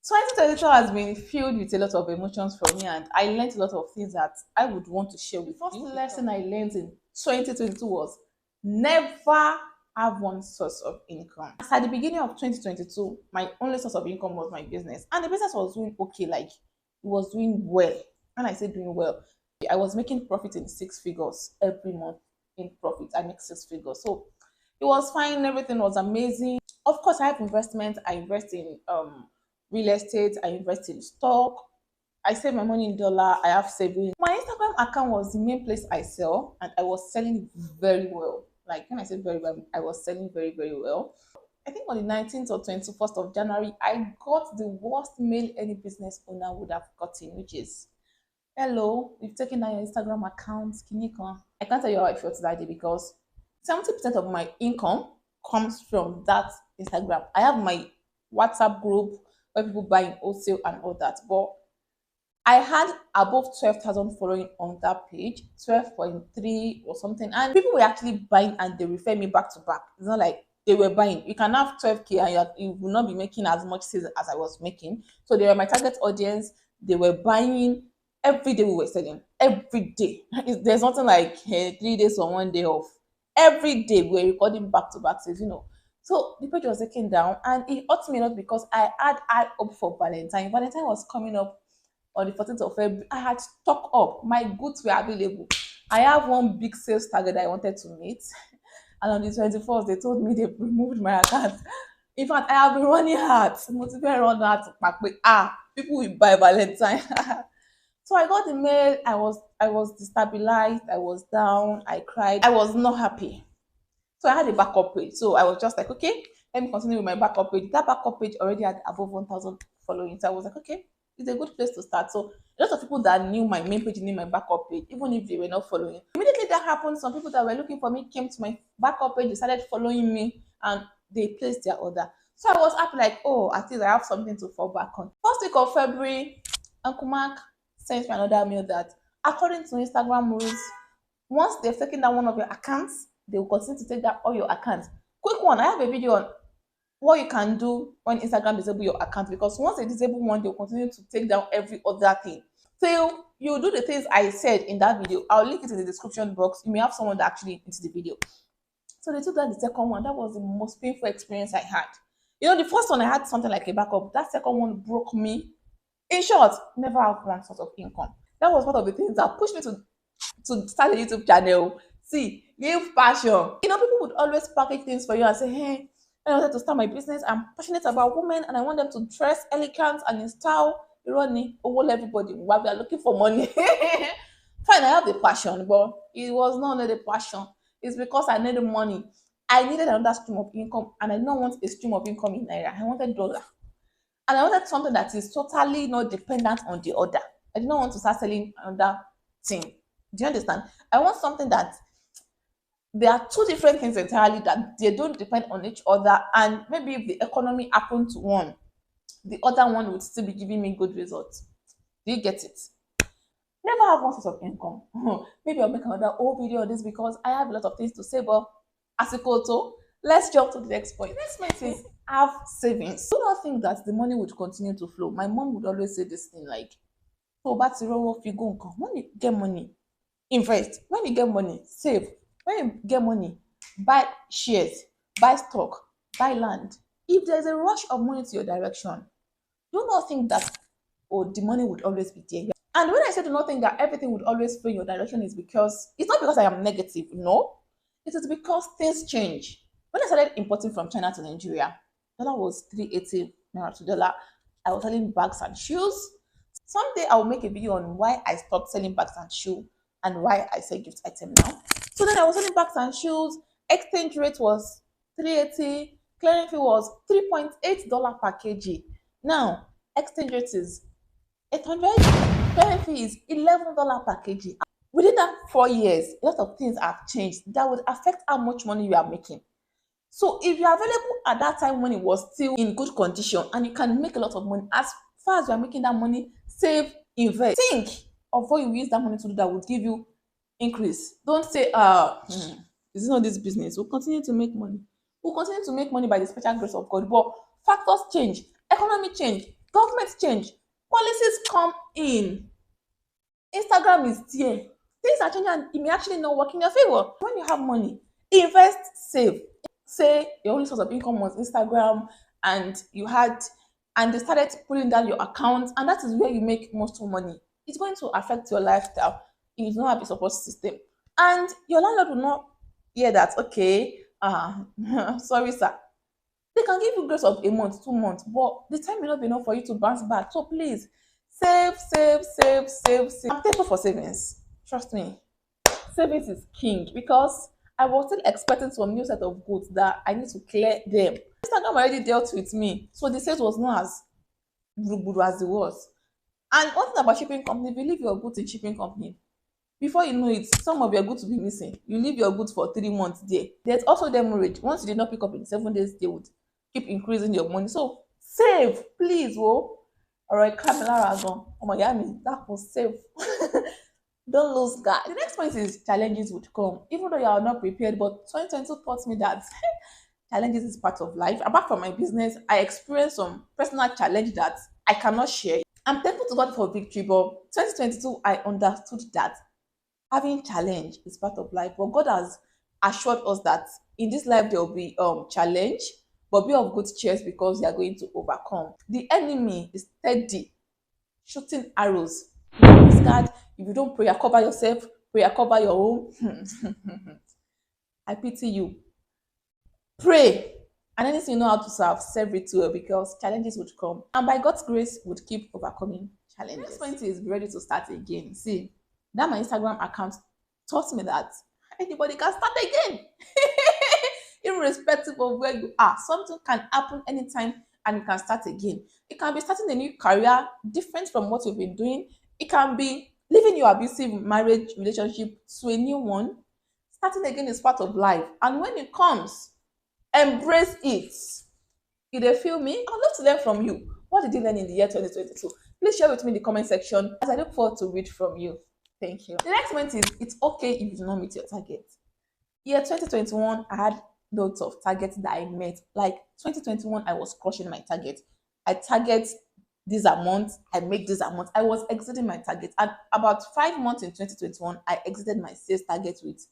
2022 has been filled with a lot of emotions for me, and I learned a lot of things that I would want to share with you. The first lesson I learned in 2022 was never have one source of income. As at the beginning of 2022, my only source of income was my business, and the business was doing okay, like it was doing well. When I say doing well, I was making profit in six figures every month. In profit, I make six figures, so it was fine. Everything was amazing. Of course, I have investment. I invest in real estate. I invest in stock. I save my money in dollar. I have savings. My Instagram account was the main place I sell, and I was selling very well. Like when I say very well, I was selling very, very well. I think on the 19th or 21st of January, I got the worst mail any business owner would have gotten, which is, hello, we've taken down your Instagram account. Can you come? I can't tell you how I felt that day because 70% of my income comes from that Instagram. I have my WhatsApp group where people buy in wholesale and all that. But I had above 12,000 following on that page, 12.3 or something. And people were actually buying and they refer me back to back. It's not like they were buying. You can have 12K and you will not be making as much sales as I was making. So they were my target audience. They were buying. Every day we were selling. Every day. There's nothing like 3 days or one day off. Every day we were recording back to back sales. So the page was taken down and it hurt me a lot because I had high hope for Valentine. Valentine was coming up on the 14th of February. I had stock up. My goods were available. I have one big sales target I wanted to meet. And on the 21st, they told me they removed my account. In fact, I have been running hard. Motivate run hard to pack. People will buy Valentine. So I got the mail. I was destabilized. I was down. I cried. I was not happy. So I had a backup page. So I was just like, okay, let me continue with my backup page. That backup page already had above 1,000 following. So I was like, okay, it's a good place to start. So a lot of people that knew my main page knew my backup page, even if they were not following. Immediately that happened, some people that were looking for me came to my backup page, they started following me, and they placed their order. So I was happy, like, oh, at least I have something to fall back on. First week of February, Uncle Mark sent me another mail that, according to Instagram rules, once they've taken down one of your accounts, they will continue to take down all your accounts. Quick one, I have a video on what you can do when Instagram disable your account, because once they disable one, they'll continue to take down every other thing. So you do the things I said in that video. I'll link it in the description box. You may have someone that actually into the video. So they took down the second one. That was the most painful experience I had. The first one I had something like a backup. That second one broke me. In short, never have one source of income. That was one of the things that pushed me to start a YouTube channel. See, give passion. People would always package things for you and say, hey, I wanted to start my business. I'm passionate about women and I want them to dress elegant and in style. Irony, all everybody while we are looking for money. Fine, I have the passion, but it was not only the passion. It's because I needed money. I needed another stream of income, and I did not want a stream of income in Naira. I wanted dollar. And I wanted something that is totally not dependent on the other. I did not want to start selling another thing. Do you understand? I want something that there are two different things entirely that they don't depend on each other. And maybe if the economy happened to one, the other one would still be giving me good results. Do you get it? Never have one source of income. Maybe I'll make another whole video on this because I have a lot of things to say. But as a koto, let's jump to the next point. Next point is have savings. Do not think that the money would continue to flow. My mom would always say this thing like, "Oh, but if you go and come, when you get money, invest. When you get money, save. When you get money, buy shares, buy stock, buy land. If there's a rush of money to your direction, do not think that, oh, the money would always be there." And when I say do not think that everything would always flow in your direction, is because it's not because I am negative. No, it is because things change. When I started importing from China to Nigeria, dollar was 380 naira to dollar. I was selling bags and shoes. Someday I will make a video on why I stopped selling bags and shoes and why I sell gift item now. So then I was selling bags and shoes. Exchange rate was 380. Clearing fee was $3.8 per kg. Now exchange rate is 800. Clearing fee is $11 per kg. Within that 4 years, a lot of things have changed that would affect how much money you are making. So if you are available at that time when it was still in good condition and you can make a lot of money, as far as you are making that money, save, invest. Think of what you use that money to do that would give you increase. Don't say, this is not this business. We'll continue to make money. We'll continue to make money by the special grace of God. But factors change, economy change, Government change, policies come in, Instagram is there. Things are changing and it may actually not work in your favor. When you have money, invest, save. Say your only source of income was Instagram and you had and they started pulling down your account and that is where you make most of money. It's going to affect your lifestyle if you don't have a support system. And your landlord will not hear that, okay, sorry, sir. They can give you grace of a month, 2 months, but the time may not be enough for you to bounce back. So please save, save, save, save, save. I'm thankful for savings. Trust me. Savings is king because I was still expecting some new set of goods that I need to clear them. Instagram already dealt with me, so the sales was not as good as it was. And one thing about shipping company, if you leave your goods in shipping company, before you know it, some of your goods will be missing. You leave your goods for 3 months there. There's also demurrage. Once you did not pick up in 7 days, they would keep increasing your money. So save, please. Oh, all right, Camila Ragon. Oh my God, that was save. Don't lose God. The next point is challenges would come. Even though you are not prepared, but 2022 taught me that challenges is part of life. Apart from my business, I experienced some personal challenge that I cannot share. I'm thankful to God for victory, but 2022, I understood that having challenge is part of life. But God has assured us that in this life there will be challenge, but be of good cheer because you are going to overcome. The enemy is steady shooting arrows. Praise God. If you don't prayer cover yourself, prayer cover your home. I pity you. Pray. And anything you know how to serve it well because challenges would come. And by God's grace, would keep overcoming challenges. Next point is be ready to start again. See, that my Instagram account taught me that anybody can start again. Irrespective of where you are. Something can happen anytime and you can start again. It can be starting a new career different from what you've been doing. It can be leaving your abusive marriage relationship to a new one. Starting again is part of life. And when it comes, embrace it. You dey feel me? I'd love to learn from you. What did you learn in the year 2022? Please share with me in the comment section as I look forward to read from you. Thank you. The next point is it's okay if you do not meet your target. Year 2021, I had loads of targets that I met. Like 2021, I was crushing my target. I target this amount, I make this amount. I was exceeding my target. And about 5 months in 2021, I exited my sales target with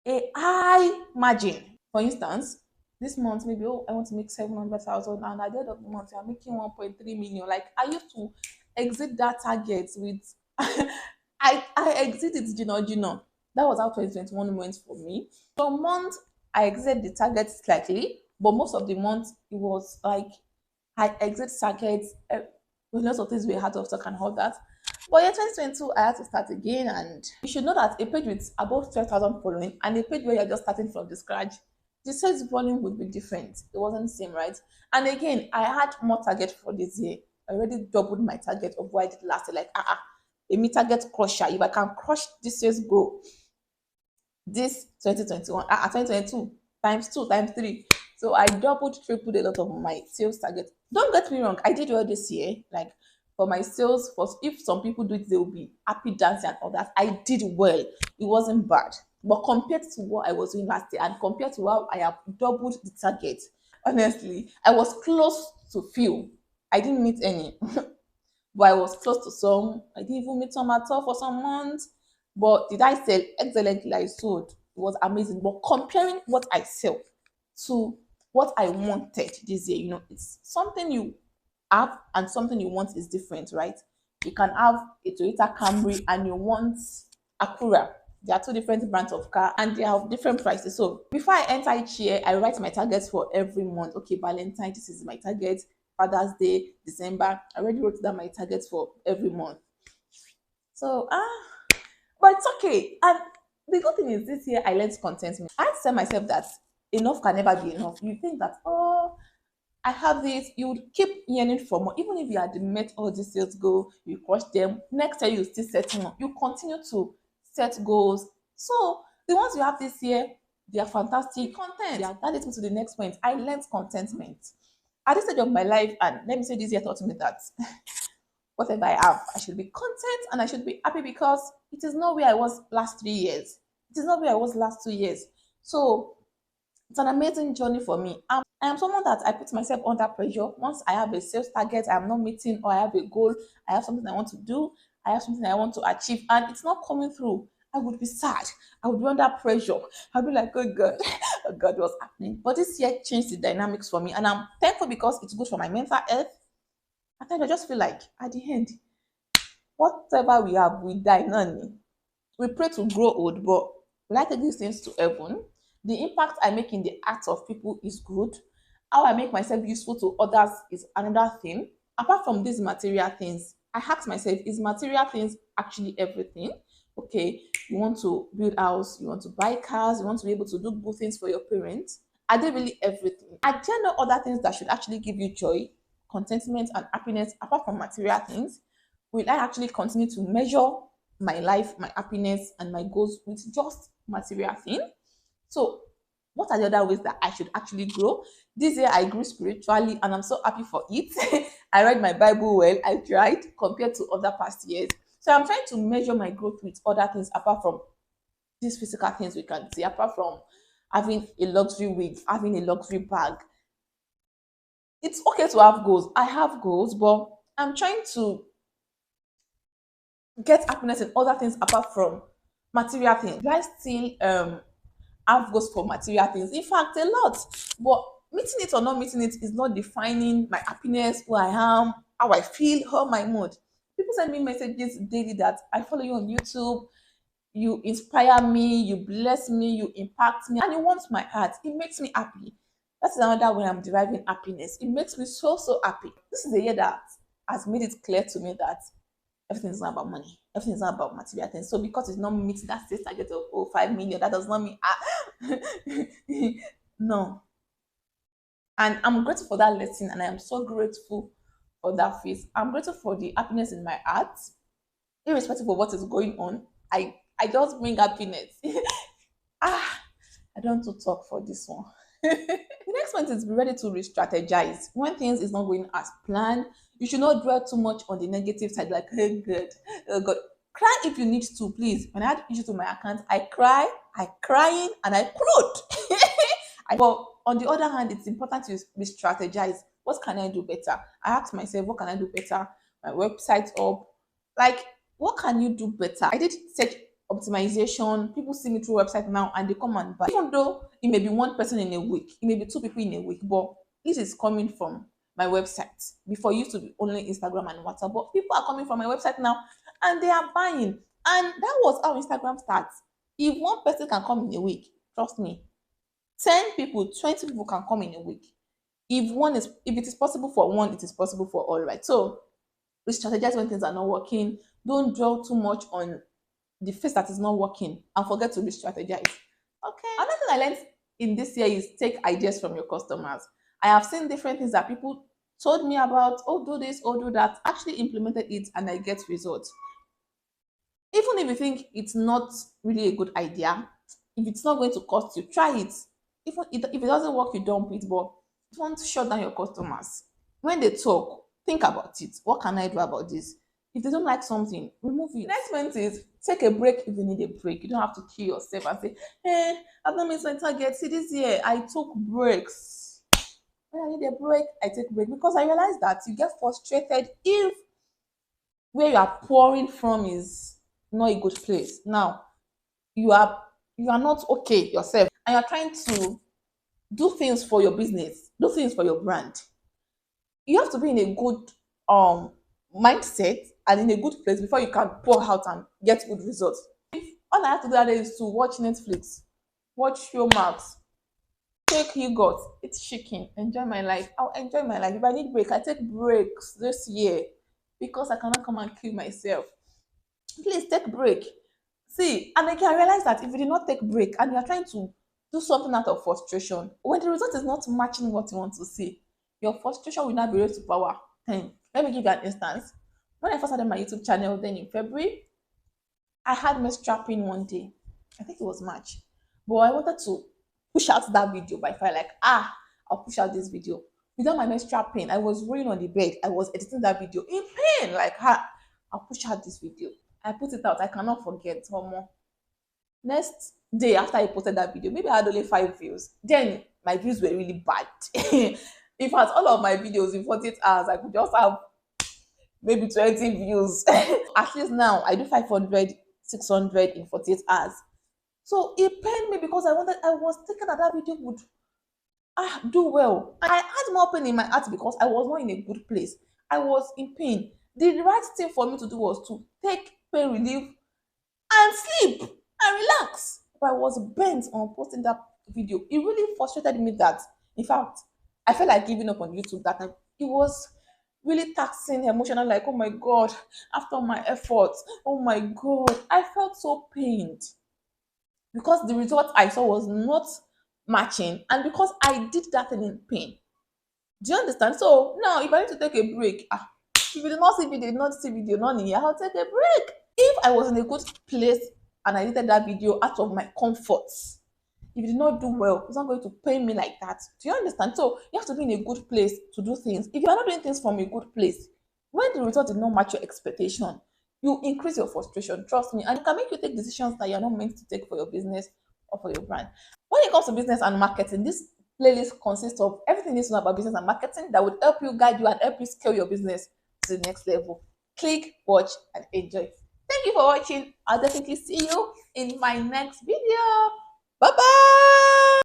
a high margin. For instance, this month maybe I want to make 700,000 and at the end of the month I'm making 1.3 million. Like I used to exit that target with I exited Gino. That was how 2021 went for me. Some months I exited the target slightly, but most of the months it was like I exit targets with lots of things we had of stock and all that. But yeah, 2022, I had to start again, and you should know that a page with above 12,000 following and a page where you're just starting from the scratch, the sales volume would be different. It wasn't the same, right? And again, I had more target for this year. I already doubled my target of what I did last year. Like, a me target crusher. If I can crush this year's goal, this 2021, 2022 times 2 times 3. So I doubled, tripled a lot of my sales target. Don't get me wrong, I did well this year. Like for my sales, for if some people do it, they will be happy dancing and all that. I did well. It wasn't bad. But compared to what I was doing last year and compared to how I have doubled the target, honestly, I was close to few. I didn't meet any. But I was close to some. I didn't even meet some at all for some months. But did I sell excellently? I sold. It was amazing. But comparing what I sell to what I wanted this year, it's something you have and something you want is different, right? You can have a Toyota Camry and you want Acura. There are two different brands of car and they have different prices. So before I enter each year, I write my targets for every month. Okay, Valentine, this is my target. Father's Day, December. I already wrote down my targets for every month. So but it's okay. And the good thing is this year I learned contentment. I had to tell myself that enough can never be enough. You think that, oh, I have this, you would keep yearning for more. Even if you had met all these sales goals, you crush them, next year you still set more. You continue to set goals. So the ones you have this year, they are fantastic. Content. That leads me to the next point. I learned contentment. At this stage of my life, and let me say this year taught me that whatever I have, I should be content and I should be happy because it is not where I was last 3 years. It is not where I was last 2 years. So it's an amazing journey for me. I'm I am someone that I put myself under pressure. Once I have a sales target I am not meeting, or I have a goal, I have something I want to do, I have something I want to achieve, and it's not coming through, I would be sad. I would be under pressure. I'll be like, oh God, oh God, what's happening? But this year changed the dynamics for me, and I'm thankful because it's good for my mental health. At times I just feel like at the end, whatever we have, we die none. We pray to grow old, but when I take these things to heaven, the impact I make in the hearts of people is good. How I make myself useful to others is another thing. Apart from these material things, I ask myself, is material things actually everything? Okay, you want to build house, you want to buy cars, you want to be able to do good things for your parents. Are they really everything? Are there no other things that should actually give you joy, contentment, and happiness apart from material things? Will I actually continue to measure my life, my happiness, and my goals with just material things? So, what are the other ways that I should actually grow? This year I grew spiritually and I'm so happy for it. I read my Bible well, I tried compared to other past years. So I'm trying to measure my growth with other things apart from these physical things we can see, apart from having a luxury wig, having a luxury bag. It's okay to have goals. I have goals, but I'm trying to get happiness in other things apart from material things. Do I still have goals for material things? In fact, a lot. But meeting it or not meeting it is not defining my happiness, who I am, how I feel, how my mood. People send me messages daily that I follow you on YouTube, you inspire me, you bless me, you impact me, and it warms my heart. It makes me happy. That's another way I'm deriving happiness. It makes me so, so happy. This is a year that has made it clear to me that everything is not about money. Everything is not about material things. So because it's not meeting that sales target of 5 million, that does not mean no. And I'm grateful for that lesson, and I am so grateful for that phase. I'm grateful for the happiness in my heart, irrespective of what is going on. I just bring happiness. ah, I don't want to talk for this one. The next point is be ready to re-strategize. When things is not going as planned, you should not dwell too much on the negative side, like, hey, good, oh God. Cry if you need to, please. When I had issues with my account, I crying, and I cried. But on the other hand, it's important to re-strategize. What can I do better? I ask myself, what can I do better? My website up. Like, what can you do better? I did search optimization. People see me through website now and they come and buy. Even though it may be one person in a week, it may be two people in a week, but this is coming from my website. Before it used to be only Instagram and WhatsApp, but people are coming from my website now and they are buying. And that was how Instagram starts. If one person can come in a week, trust me, 10 people, 20 people can come in a week. If it is possible for one, it is possible for all, right? So we strategize when things are not working. Don't dwell too much on the phase that is not working and forget to re-strategize. Okay. Another thing I learned in this year is take ideas from your customers. I have seen different things that people told me about, oh, do this, oh, do that, actually implemented it and I get results. Even if you think it's not really a good idea, if it's not going to cost you, try it. If it doesn't work, you dump it, but don't shut down your customers. When they talk, think about it. What can I do about this? If they don't like something, remove it. Next point is take a break if you need a break. You don't have to kill yourself and say, hey, I've not made my target. See, this year I took breaks. When I need a break, I take a break because I realize that you get frustrated if where you are pouring from is not a good place. Now, you are you are not okay yourself and you're trying to do things for your business, do things for your brand. You have to be in a good mindset and in a good place before you can pour out and get good results. All I have to do that day is to watch Netflix, watch Showmax, take yogurt, eat chicken, enjoy my life. I'll enjoy my life. If I need break, I take breaks this year because I cannot come and kill myself. Please take break. See, and I can realize that if you did not take break and you are trying to do something out of frustration, when the result is not matching what you want to see, your frustration will not be raised to power 10. Let me give you an instance. When I first started my YouTube channel, then in February, I had menstrual pain one day. I think it was March. But I wanted to push out that video by fire, like, I'll push out this video. Without my menstrual pain, I was rolling on the bed. I was editing that video in pain, like, I'll push out this video. I put it out. I cannot forget. Next day after I posted that video, maybe I had only 5 views. Then my views were really bad. In fact, all of my videos in 48 hours, I could just have maybe 20 views. At least now, I do 500, 600 in 48 hours. So it pained me because I was thinking that that video would do well. I had more pain in my heart because I was not in a good place. I was in pain. The right thing for me to do was to take pain relief and sleep and relax. But I was bent on posting that video. It really frustrated me that, in fact, I felt like giving up on YouTube that time. It was really taxing emotional, like, oh my God, after my efforts, oh my God, I felt so pained because the result I saw was not matching, and because I did that thing in pain. Do you understand? So now, if I need to take a break, if you did not see video, did not see video, none here, I'll take a break. If I was in a good place and I did that video out of my comforts, if you did not do well, it's not going to pain me like that. Do you understand? So you have to be in a good place to do things. If you are not doing things from a good place, when the result did not match your expectation, you increase your frustration. Trust me, and it can make you take decisions that you're not meant to take for your business or for your brand. When it comes to business and marketing, this playlist consists of everything you need to know about business and marketing that would help you, guide you, and help you scale your business to the next level. Click, watch, and enjoy. Thank you for watching. I'll definitely see you in my next video. Bye bye.